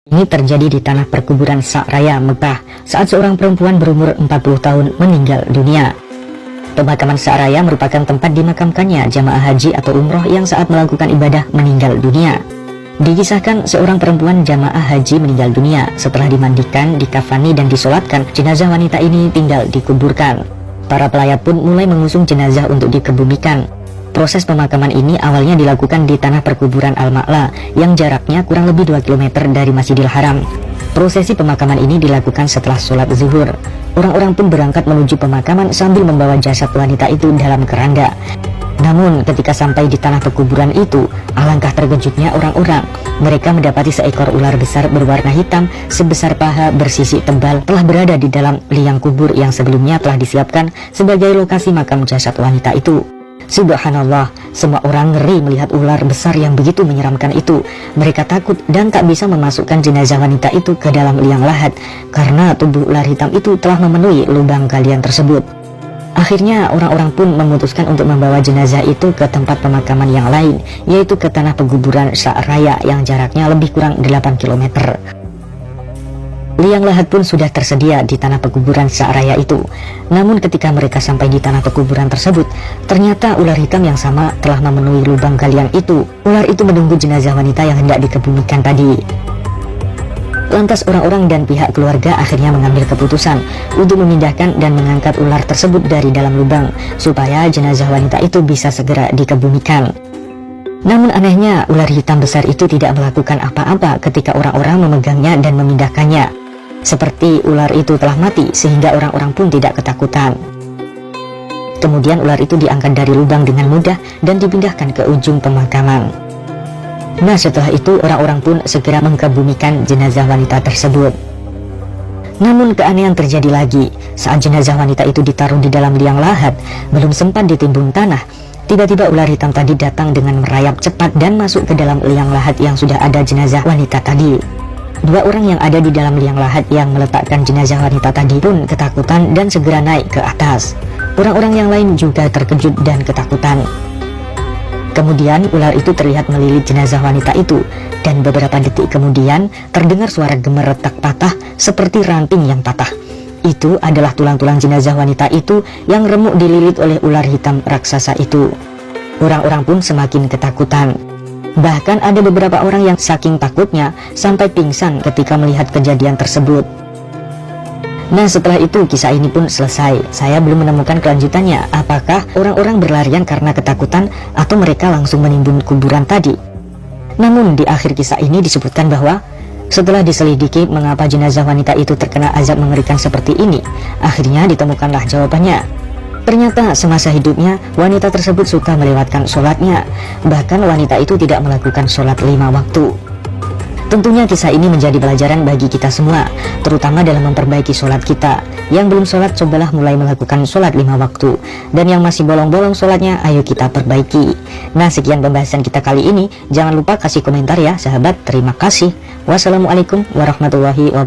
Ini terjadi di tanah perkuburan Sa'raya, Mekah, saat seorang perempuan berumur 40 tahun meninggal dunia. Pemakaman Sa'raya merupakan tempat dimakamkannya jamaah haji atau umroh yang saat melakukan ibadah meninggal dunia. Dikisahkan seorang perempuan jamaah haji meninggal dunia. Setelah dimandikan, dikafani dan disolatkan, jenazah wanita ini tinggal dikuburkan. Para pelayat pun mulai mengusung jenazah untuk dikebumikan. Proses pemakaman ini awalnya dilakukan di tanah perkuburan Al-Ma'la yang jaraknya kurang lebih 2 km dari Masjidil Haram. Prosesi pemakaman ini dilakukan setelah sholat zuhur. Orang-orang pun berangkat menuju pemakaman sambil membawa jasad wanita itu dalam keranda. Namun ketika sampai di tanah perkuburan itu, alangkah terkejutnya orang-orang. Mereka mendapati seekor ular besar berwarna hitam sebesar paha bersisi tebal telah berada di dalam liang kubur yang sebelumnya telah disiapkan sebagai lokasi makam jasad wanita itu. Subhanallah, semua orang ngeri melihat ular besar yang begitu menyeramkan itu. Mereka takut dan tak bisa memasukkan jenazah wanita itu ke dalam liang lahat karena tubuh ular hitam itu telah memenuhi lubang galian tersebut. Akhirnya orang-orang pun memutuskan untuk membawa jenazah itu ke tempat pemakaman yang lain, yaitu ke tanah pekuburan Sa'raya yang jaraknya lebih kurang 8 km. Liang lahat pun sudah tersedia di tanah pekuburan Sa'raya itu. Namun ketika mereka sampai di tanah pekuburan tersebut, ternyata ular hitam yang sama telah memenuhi lubang galian itu. Ular itu menunggu jenazah wanita yang hendak dikebumikan tadi. Lantas orang-orang dan pihak keluarga akhirnya mengambil keputusan untuk memindahkan dan mengangkat ular tersebut dari dalam lubang supaya jenazah wanita itu bisa segera dikebumikan. Namun anehnya, ular hitam besar itu tidak melakukan apa-apa ketika orang-orang memegangnya dan memindahkannya. Seperti ular itu telah mati sehingga orang-orang pun tidak ketakutan. Kemudian ular itu diangkat dari lubang dengan mudah dan dipindahkan ke ujung pemakaman. Nah, setelah itu orang-orang pun segera mengkebumikan jenazah wanita tersebut. Namun keanehan terjadi lagi. Saat jenazah wanita itu ditaruh di dalam liang lahat, belum sempat ditimbun tanah, tiba-tiba ular hitam tadi datang dengan merayap cepat dan masuk ke dalam liang lahat yang sudah ada jenazah wanita tadi. Dua orang yang ada di dalam liang lahat yang meletakkan jenazah wanita tadi pun ketakutan dan segera naik ke atas. Orang-orang yang lain juga terkejut dan ketakutan. Kemudian ular itu terlihat melilit jenazah wanita itu, dan beberapa detik kemudian terdengar suara gemer retak patah seperti ranting yang patah. Itu adalah tulang-tulang jenazah wanita itu yang remuk dililit oleh ular hitam raksasa itu. Orang-orang pun semakin ketakutan. Bahkan ada beberapa orang yang saking takutnya sampai pingsan ketika melihat kejadian tersebut. Nah, setelah itu kisah ini pun selesai. Saya belum menemukan kelanjutannya. Apakah orang-orang berlarian karena ketakutan atau mereka langsung menimbun kuburan tadi? Namun di akhir kisah ini disebutkan bahwa setelah diselidiki mengapa jenazah wanita itu terkena azab mengerikan seperti ini, akhirnya ditemukanlah jawabannya. Ternyata semasa hidupnya wanita tersebut suka melewatkan sholatnya. Bahkan wanita itu tidak melakukan sholat 5 waktu. Tentunya kisah ini menjadi pelajaran bagi kita semua, terutama dalam memperbaiki sholat kita. Yang belum sholat, cobalah mulai melakukan sholat 5 waktu. Dan yang masih bolong-bolong sholatnya, ayo kita perbaiki. Nah, sekian pembahasan kita kali ini. Jangan lupa kasih komentar ya sahabat. Terima kasih. Wassalamualaikum warahmatullahi wabarakatuh.